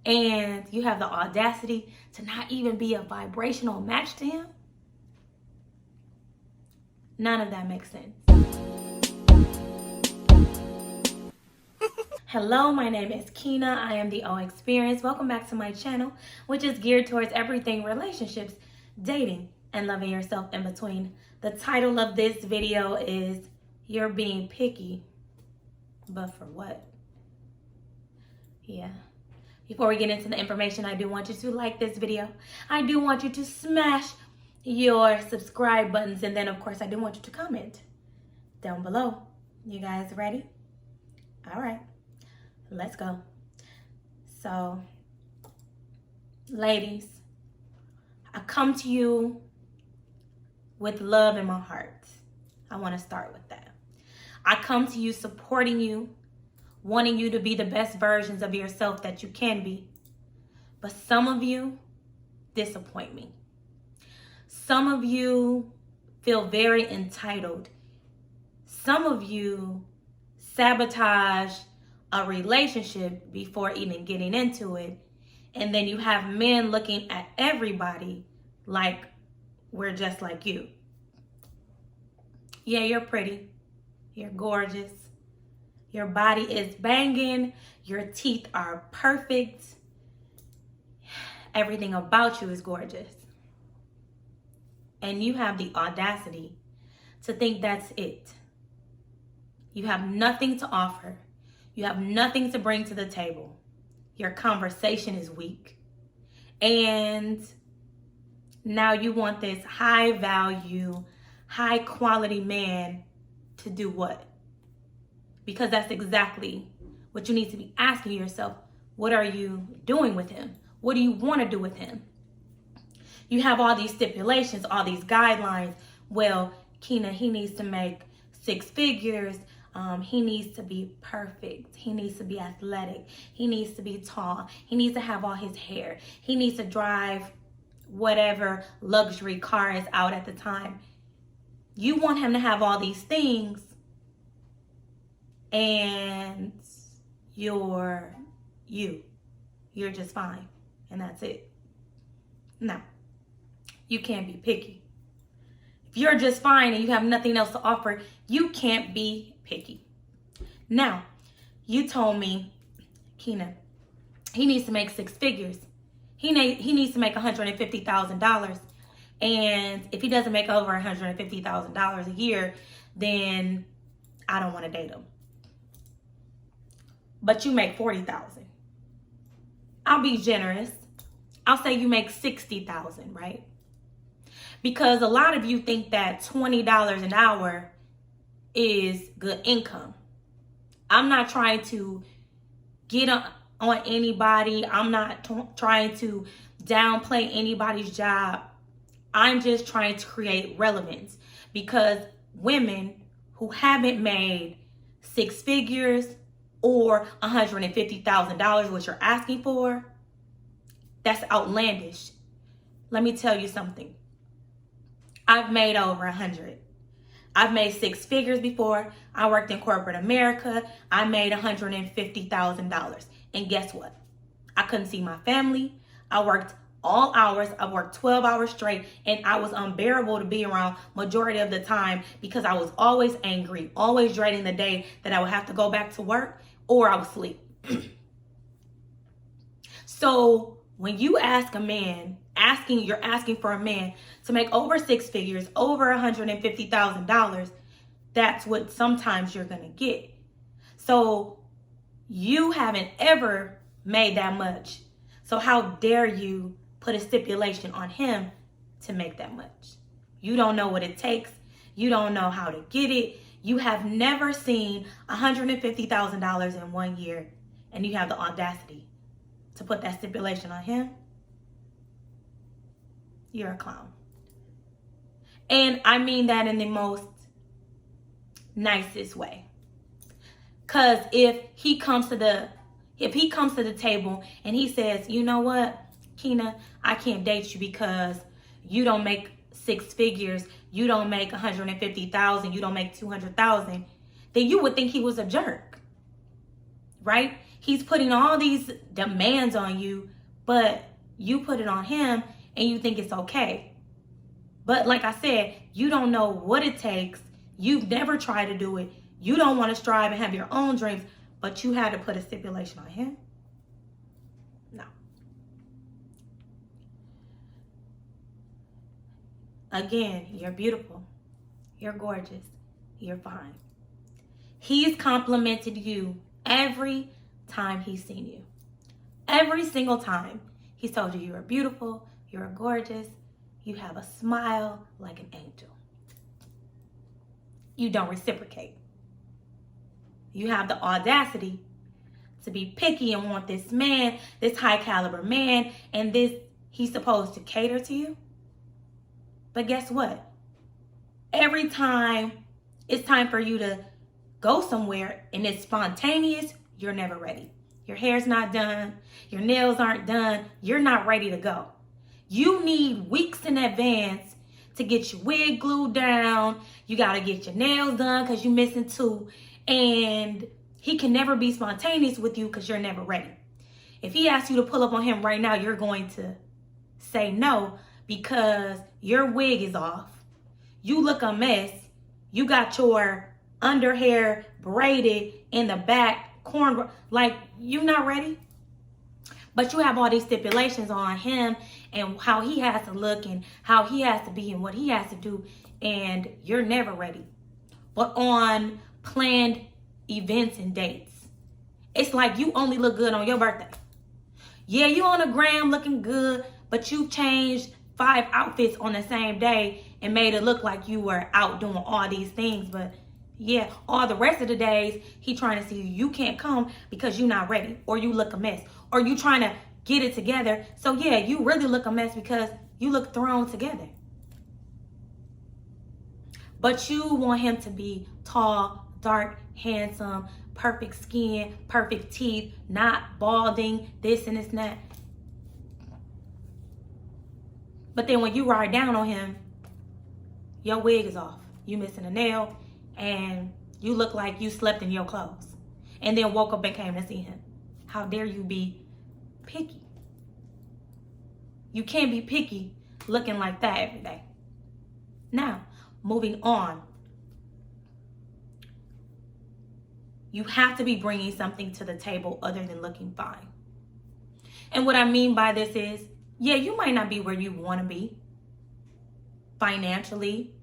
and you have the audacity to not even be a vibrational match to him? None of that makes sense. Hello, my name is Kina. I am the THEOXPERIENCE. Welcome back to my channel, which is geared towards everything relationships, dating, and loving yourself in between. The title of this video is You're Being Picky, but for what? Yeah. Before we get into the information, I do want you to like this video. I do want you to smash your subscribe buttons. And then, of course, I do want you to comment down below. You guys ready? All right. Let's go. So, ladies, I come to you with love in my heart. I want to start with that. I come to you supporting you, wanting you to be the best versions of yourself that you can be. But some of you disappoint me. Some of you feel very entitled. Some of you sabotage a relationship before even getting into it. And then you have men looking at everybody like we're just like you. Yeah, you're pretty. You're gorgeous. Your body is banging. Your teeth are perfect. Everything about you is gorgeous. And you have the audacity to think that's it. You have nothing to offer. You have nothing to bring to the table. Your conversation is weak. And now you want this high value, high quality man to do what? Because that's exactly what you need to be asking yourself. What are you doing with him? What do you want to do with him? You have all these stipulations, all these guidelines. Well, Kina, he needs to make 6 figures. He needs to be perfect. He needs to be athletic. He needs to be tall. He needs to have all his hair. He needs to drive whatever luxury car is out at the time. You want him to have all these things, and you're just fine, and that's it. No, you can't be picky. If you're just fine and you have nothing else to offer, you can't be picky. Now, you told me, Kina, he needs to make 6 figures. He needs to make $150,000. And if he doesn't make over $150,000 a year, then I don't want to date him. But you make $40,000. I'll be generous. I'll say you make $60,000, right? Because a lot of you think that $20 an hour is good income. I'm not trying to get on anybody. I'm not trying to downplay anybody's job. I'm just trying to create relevance, because women who haven't made 6 figures or $150,000, which you're asking for, that's outlandish. Let me tell you something. I've made over 100. I've made 6 figures before. I worked in corporate America. I made $150,000. And guess what? I couldn't see my family. I worked all hours. I worked 12 hours straight, and I was unbearable to be around majority of the time because I was always angry, always dreading the day that I would have to go back to work or I would sleep. So when you ask a man, you're asking for a man to make over 6 figures, over $150,000, that's what sometimes you're going to get. So you haven't ever made that much. So how dare you put a stipulation on him to make that much? You don't know what it takes. You don't know how to get it. You have never seen $150,000 in 1 year, and you have the audacity to put that stipulation on him. You're a clown. And I mean that in the most nicest way. Because if he comes to the table and he says, you know what, Kina, I can't date you because you don't make 6 figures, you don't make 150,000, you don't make 200,000, then you would think he was a jerk, right? He's putting all these demands on you, but you put it on him and you think it's okay. But like I said, you don't know what it takes. You've never tried to do it. You don't want to strive and have your own dreams, but you had to put a stipulation on him? No. Again, you're beautiful. You're gorgeous. You're fine. He's complimented you every time he's seen you. Every single time he's told you you're beautiful, you're gorgeous, you have a smile like an angel. You don't reciprocate. You have the audacity to be picky and want this man, this high caliber man, and he's supposed to cater to you. But guess what? Every time it's time for you to go somewhere and it's spontaneous, you're never ready. Your hair's not done. Your nails aren't done. You're not ready to go. You need weeks in advance to get your wig glued down. You got to get your nails done because you're missing 2. And he can never be spontaneous with you because you're never ready. If he asks you to pull up on him right now, you're going to say no because your wig is off. You look a mess. You got your under hair braided in the back, corn, like you're not ready. But you have all these stipulations on him and how he has to look and how he has to be and what he has to do, and you're never ready. But on planned events and dates, it's like you only look good on your birthday. Yeah, you on the gram looking good, but you changed 5 outfits on the same day and made it look like you were out doing all these things. But yeah, all the rest of the days, he trying to see you. You can't come because you're not ready, or you look a mess, or you trying to get it together. So yeah, you really look a mess because you look thrown together. But you want him to be tall, dark, handsome, perfect skin, perfect teeth, not balding, this and this and that. But then when you ride down on him, your wig is off. You missing a nail, and you look like you slept in your clothes and then woke up and came to see him. How dare you be picky? You can't be picky looking like that every day. Now, moving on. You have to be bringing something to the table other than looking fine. And what I mean by this is, yeah, you might not be where you want to be financially,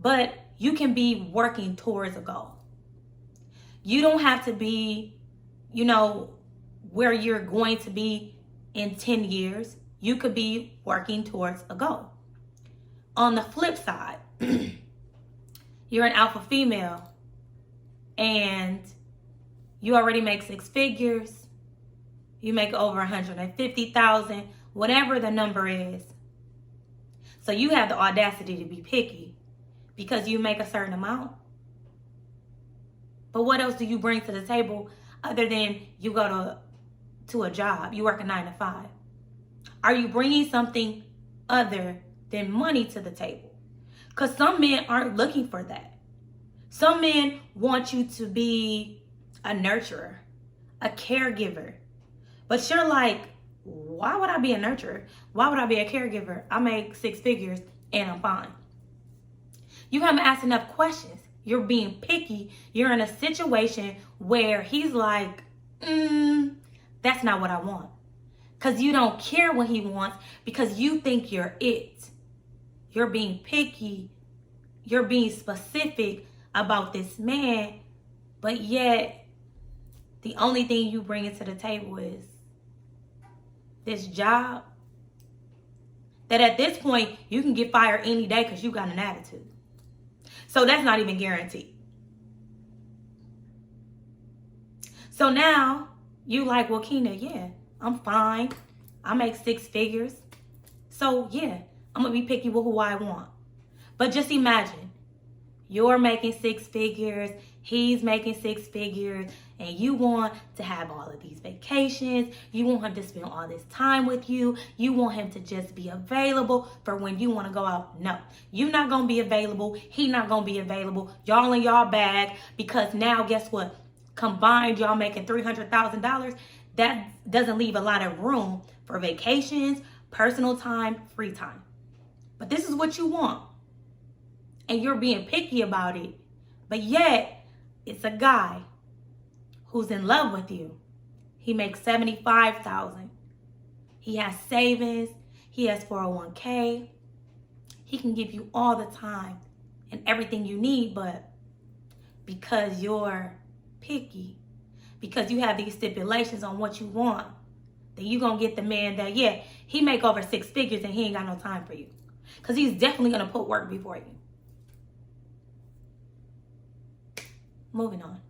but you can be working towards a goal. You don't have to be, where you're going to be in 10 years. You could be working towards a goal. On the flip side, you're an alpha female and you already make 6 figures. You make over 150,000, whatever the number is. So you have the audacity to be picky because you make a certain amount. But what else do you bring to the table other than you go to a job, you work a 9 to 5? Are you bringing something other than money to the table? Because some men aren't looking for that. Some men want you to be a nurturer, a caregiver. But you're like, why would I be a nurturer? Why would I be a caregiver? I make 6 figures and I'm fine. You haven't asked enough questions. You're being picky. You're in a situation where he's like, that's not what I want. Because you don't care what he wants because you think you're it. You're being picky. You're being specific about this man. But yet, the only thing you bring to the table is this job. That at this point, you can get fired any day because you got an attitude. So that's not even guaranteed. So now you like, well, Kina, yeah, I'm fine. I make 6 figures. So yeah, I'm going to be picky with who I want. But just imagine, you're making 6 figures, he's making 6 figures, and you want to have all of these vacations. You want him to spend all this time with you. You want him to just be available for when you want to go out. No, you're not going to be available. He's not going to be available. Y'all in y'all bag because now guess what? combined, y'all making $300,000, that doesn't leave a lot of room for vacations, personal time, free time. But this is what you want. And you're being picky about it. But yet, it's a guy who's in love with you. He makes $75,000. He has savings. He has 401k. He can give you all the time and everything you need, but because you're picky, because you have these stipulations on what you want, then you're going to get the man that, yeah, he make over 6 figures and he ain't got no time for you. Because he's definitely going to put work before you. Moving on.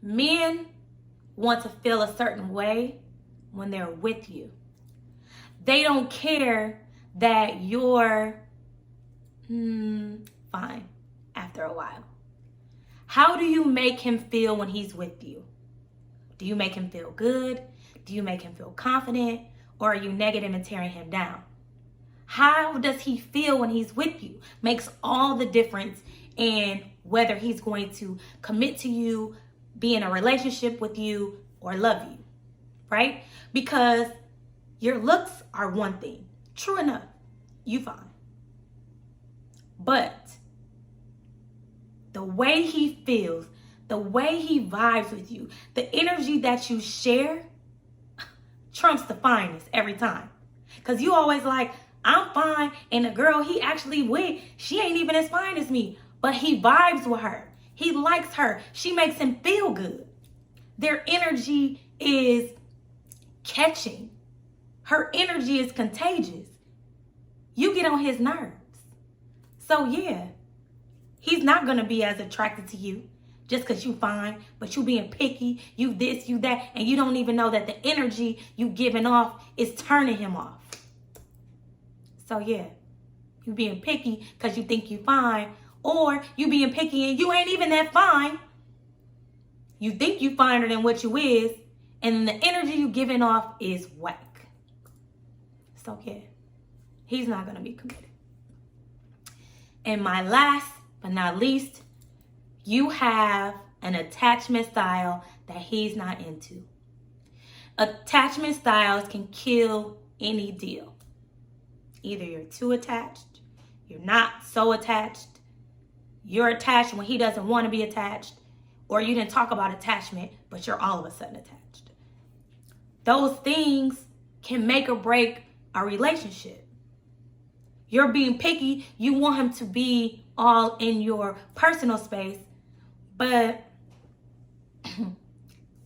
Men want to feel a certain way when they're with you. They don't care that you're fine after a while. How do you make him feel when he's with you? Do you make him feel good? Do you make him feel confident? Or are you negative and tearing him down? How does he feel when he's with you? Makes all the difference in whether he's going to commit to you, be in a relationship with you, or love you, right? Because your looks are one thing. True enough, you fine. But the way he feels, the way he vibes with you, the energy that you share trumps the finest every time. Because you always like, I'm fine, and the girl he actually with, she ain't even as fine as me. But he vibes with her. He likes her. She makes him feel good. Their energy is catching. Her energy is contagious. You get on his nerves. So yeah, he's not going to be as attracted to you just because you fine, but you being picky, you this, you that, and you don't even know that the energy you giving off is turning him off. So yeah, you being picky because you think you fine, or you being picky and you ain't even that fine. You think you finer than what you is, and the energy you giving off is whack. So yeah, he's not going to be committed. And my last but not least, you have an attachment style that he's not into. Attachment styles can kill any deal. Either you're too attached, you're not so attached, you're attached when he doesn't want to be attached, or you didn't talk about attachment, but you're all of a sudden attached. Those things can make or break a relationship. You're being picky, you want him to be all in your personal space, but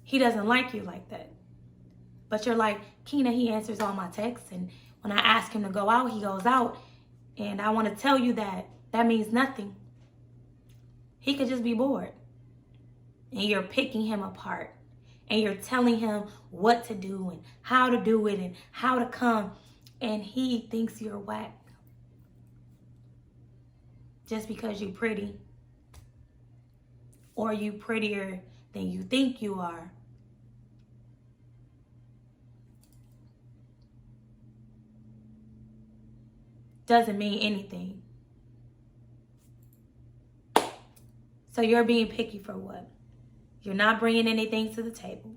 he doesn't like you like that. But you're like, Keena, he answers all my texts, and when I ask him to go out, he goes out, and I want to tell you that that means nothing. He could just be bored. And you're picking him apart. And you're telling him what to do and how to do it and how to come. And he thinks you're whack. Just because you're pretty. Or you prettier than you think you are. Doesn't mean anything. So you're being picky for what? You're not bringing anything to the table.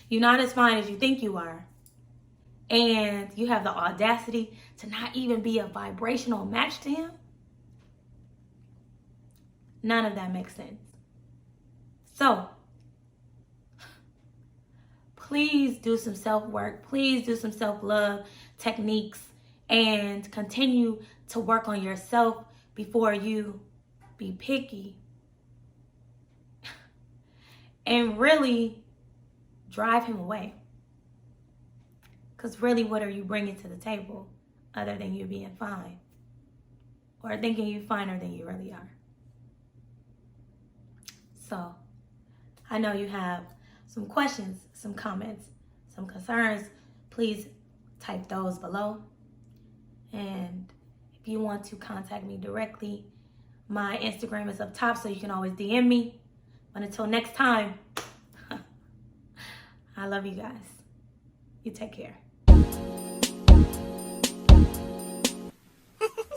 You're not as fine as you think you are. And you have the audacity to not even be a vibrational match to him. None of that makes sense. So, please do some self-work. Please do some self-love techniques and continue to work on yourself before you be picky. And really drive him away. Because really, what are you bringing to the table other than you being fine? Or thinking you finer than you really are? So, I know you have some questions, some comments, some concerns. Please type those below. And if you want to contact me directly, my Instagram is up top, so you can always DM me. But until next time, I love you guys. You take care.